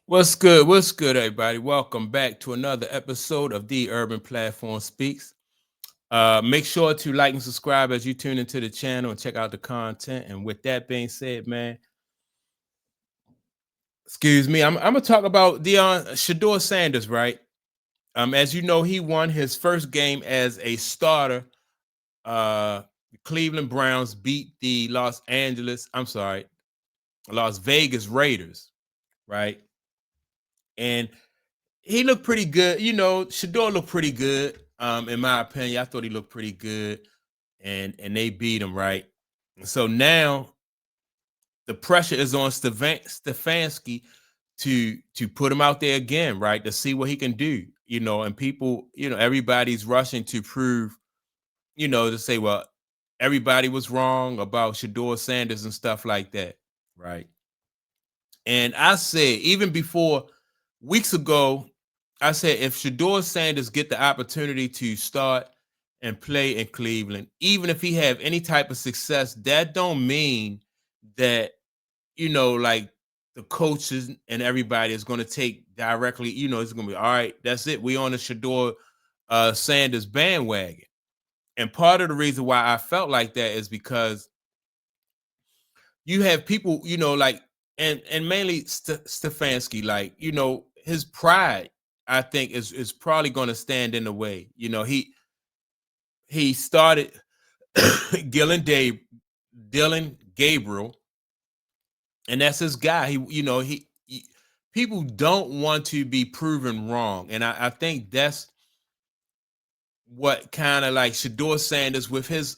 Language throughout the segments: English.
What's good? What's good, everybody? Welcome back to another episode of The Urban Platform Speaks. Make sure to like and subscribe as you tune into the channel and check out the content. And with that being said, man, excuse me, I'm gonna talk about Shedeur Sanders, right? As you know, he won his first game as a starter. The Cleveland Browns beat the Las Vegas Raiders, right? And he looked pretty good. Shador looked pretty good. In my opinion, I thought he looked pretty good, and they beat him, right. So now the pressure is on Stefanski to put him out there again, right, to see what he can do. And people, everybody's rushing to prove, to say, well, everybody was wrong about Shedeur Sanders and stuff like that, right. And I said, even before weeks ago, I said if Shedeur Sanders get the opportunity to start and play in Cleveland, even if he have any type of success, that don't mean that, like the coaches and everybody is going to take directly, it's going to be all right, that's it. We on the Shedeur Sanders bandwagon. And part of the reason why I felt like that is because you have people, like, and mainly Stefanski, like, his pride, I think, is probably going to stand in the way. He started Gillen Dave, Dylan Gabriel, and that's his guy. People don't want to be proven wrong, and I think that's what kind of like Shedeur Sanders with his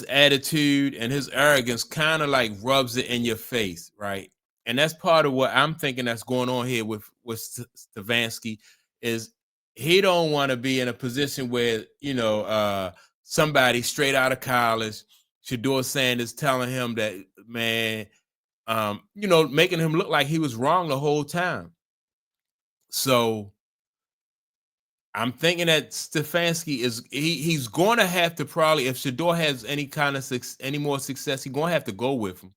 attitude and his arrogance kind of like rubs it in your face, right? And that's part of what I'm thinking that's going on here with Stefanski is he don't want to be in a position where somebody straight out of college, Shedeur Sanders, telling him that, man, making him look like he was wrong the whole time. So I'm thinking that Stefanski he's going to have to probably, if Shedeur has any kind of any more success, he's going to have to go with him,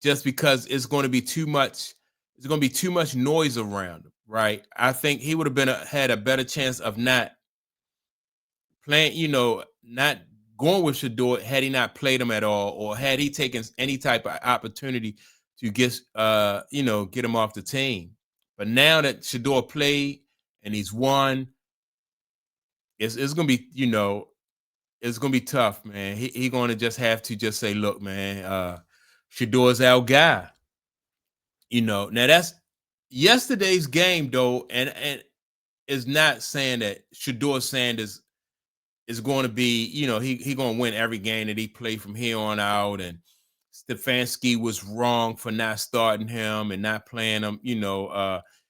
just because it's going to be too much. It's going to be too much noise around him, right? I think he would have had a better chance of not playing, not going with Shedeur had he not played him at all, or had he taken any type of opportunity to get him off the team. But now that Shedeur played and he's won, it's gonna be, it's gonna be tough, man. He gonna just have to just say, look, man, Shadeur's our guy. Now that's yesterday's game though, and is not saying that Shedeur Sanders is going to be, he gonna win every game that he played from here on out. And Stefanski was wrong for not starting him and not playing him.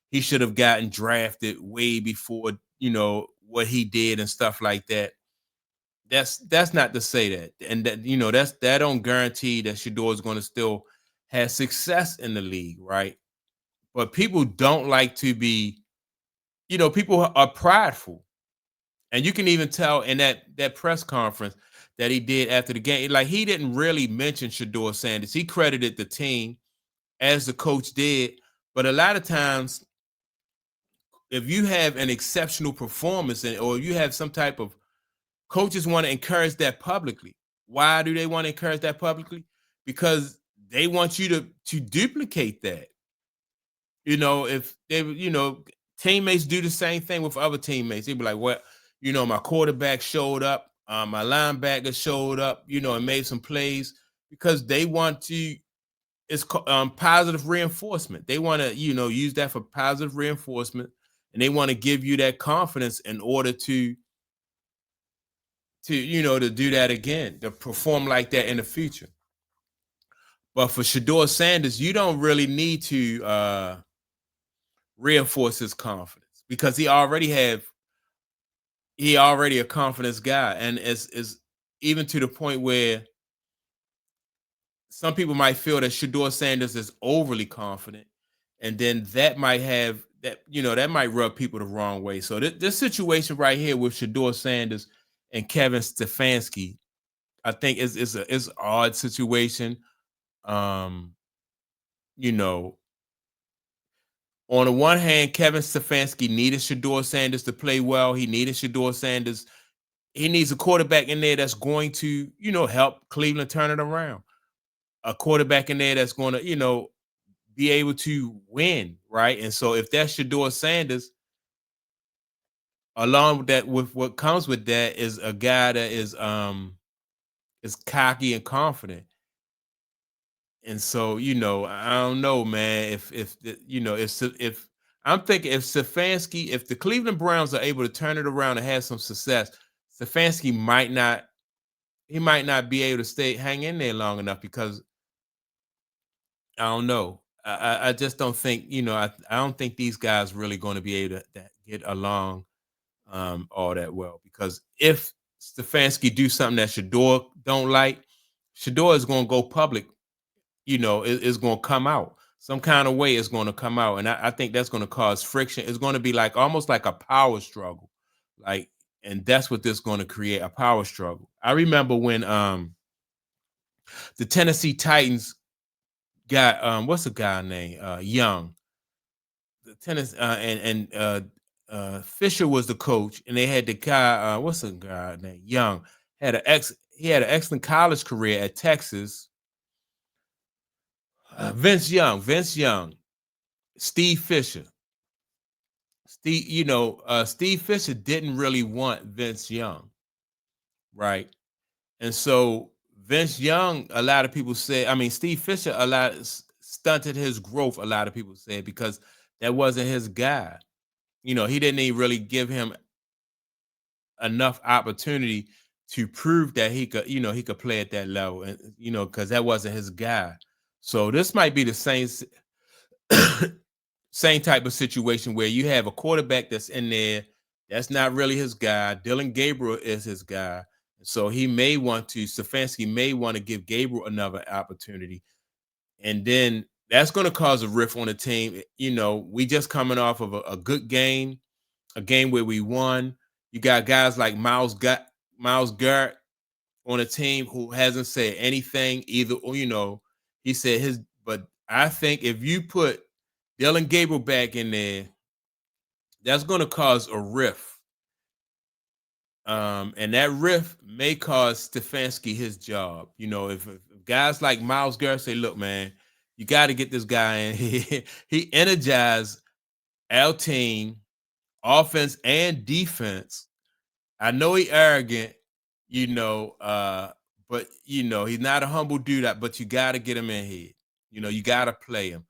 He should have gotten drafted way before, what he did and stuff like that. That's not to say that, and that don't guarantee that Shador is going to still have success in the league, right? But people don't like to be, people are prideful, and you can even tell in that press conference that he did after the game. Like, he didn't really mention Shedeur Sanders. He credited the team as the coach did, but a lot of times, if you have an exceptional performance or you have some type of, coaches want to encourage that publicly. Why do they want to encourage that publicly? Because they want you to duplicate that. If they, teammates do the same thing with other teammates. They'd be like, well, my quarterback showed up, my linebacker showed up, and made some plays, because they want to, it's positive reinforcement. They want to, use that for positive reinforcement, and they want to give you that confidence in order to do that again, to perform like that in the future. But for Shedeur Sanders, you don't really need to reinforce his confidence, because he already a confidence guy, and is even to the point where some people might feel that Shedeur Sanders is overly confident, and then that might have that, that might rub people the wrong way. So this situation right here with Shedeur Sanders and Kevin Stefanski, I think is an odd situation. Um, you know, On the one hand, Kevin Stefanski needed Shedeur Sanders to play well. He needed Shedeur Sanders. He needs a quarterback in there that's going to, help Cleveland turn it around. A quarterback in there that's going to, be able to win, right? And so if that's Shedeur Sanders, along with that, with what comes with that is a guy that is cocky and confident. And so, I don't know, man. If I'm thinking if Stefanski, if the Cleveland Browns are able to turn it around and have some success, Stefanski might not be able to hang in there long enough because I don't know. I just don't think, I don't think these guys really going to be able to get along all that well. Because if Stefanski do something that Shedeur don't like, Shedeur is going to go public. It's going to come out some kind of way. It's going to come out, and I think that's going to cause friction. It's going to be like almost like a power struggle, like, and that's what this is going to create, a power struggle. I remember when the Tennessee Titans got what's the guy name Young, the tennis Fisher was the coach, and they had the guy what's the guy name Young he had an excellent college career at Texas. Vince Young, Steve Fisher. Steve Fisher didn't really want Vince Young, right? And so Vince Young, a lot of people say, I mean, Steve Fisher stunted his growth, a lot of people said, because that wasn't his guy. He didn't even really give him enough opportunity to prove that he could play at that level, and because that wasn't his guy. So this might be the same type of situation where you have a quarterback that's in there that's not really his guy. Dylan Gabriel is his guy. So Stefanski may want to give Gabriel another opportunity. And then that's going to cause a rift on the team. We just coming off of a good game, a game where we won. You got guys like Miles Garrett on a team who hasn't said anything either. He said but I think if you put Dylan Gabriel back in there, that's going to cause a rift. And that rift may cause Stefanski his job. If guys like Miles Garrett say, look, man, you got to get this guy in here. He energized our team, offense and defense. I know he arrogant, but he's not a humble dude, but you got to get him in here. You got to play him.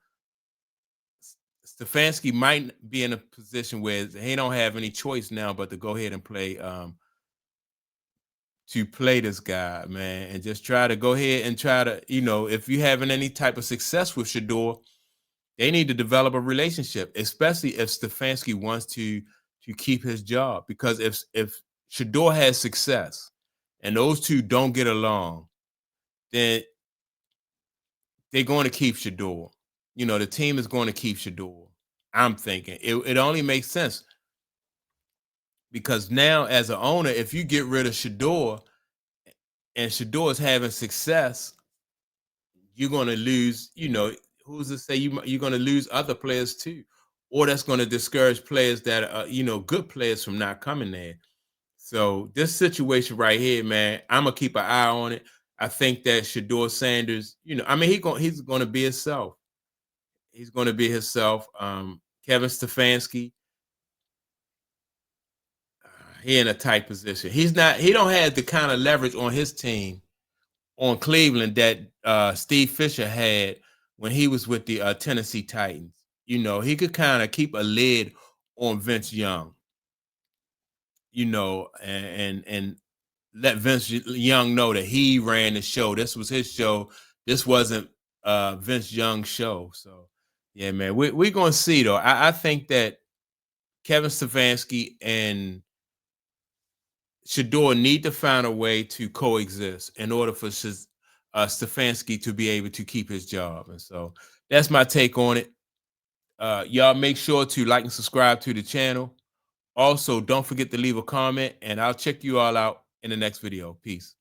Stefanski might be in a position where he don't have any choice now but to go ahead and play this guy, man, and just try to go ahead and try to, if you having any type of success with Shedeur, they need to develop a relationship, especially if Stefanski wants to keep his job. Because if Shedeur has success and those two don't get along, then they're going to keep Shedeur. The team is going to keep Shedeur. I'm thinking it only makes sense because now, as an owner, if you get rid of Shedeur and Shedeur is having success, you're going to lose. Who's to say you're going to lose other players too, or that's going to discourage players that are good players from not coming there. So this situation right here, man, I'm gonna keep an eye on it. I think that Shedeur Sanders, he's going to be himself. He's going to be himself. Kevin Stefanski, he in a tight position. He don't have the kind of leverage on his team on Cleveland that Steve Fisher had when he was with the Tennessee Titans. He could kind of keep a lid on Vince Young, and let Vince Young know that he ran the show. This was his show. This wasn't Vince Young's show. So yeah, man, we're gonna see though. I think that Kevin Stefanski and Shedeur need to find a way to coexist in order for Stefanski to be able to keep his job. And so that's my take on it. Y'all make sure to like and subscribe to the channel. Also, don't forget to leave a comment, and I'll check you all out in the next video. Peace.